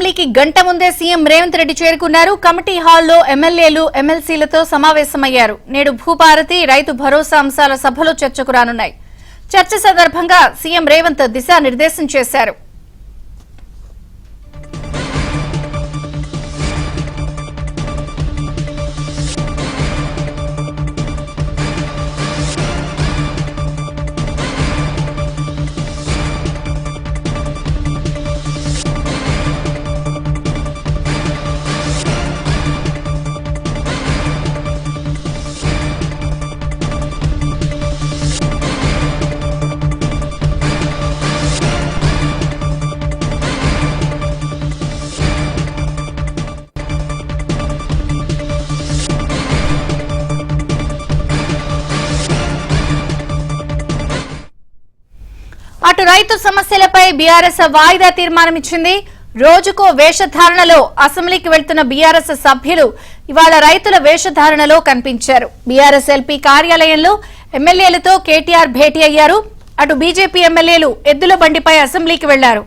అసెంబ్లీకి గంట ముందే సీఎం రేవంత్ రెడ్డి చేరుకున్నారు. కమిటీ హాల్లో ఎమ్మెల్యేలు ఎమ్మెల్సీలతో సమావేశమయ్యారు. నేడు భూభారతి రైతు భరోసా అంశాల సభలో చర్చకు రానున్నాయి. చర్చ సందర్భంగా సీఎం రేవంత్ దిశానిర్దేశం చేశారు. అటు రైతు సమస్యలపై బీఆర్ఎస్ వాయిదా తీర్మానం ఇచ్చింది. రోజుకో వేషధారణలో అసెంబ్లీకి వెళ్తున్న బీఆర్ఎస్ సభ్యులు ఇవాళ రైతుల వేషధారణలో కనిపించారు. బీఆర్ఎస్ ఎల్పీ కార్యాలయంలో ఎమ్మెల్యేలతో కేటీఆర్ భేటీ అయ్యారు. అటు బీజేపీ ఎమ్మెల్యేలు ఎద్దుల బండిపై అసెంబ్లీకి వెళ్లారు.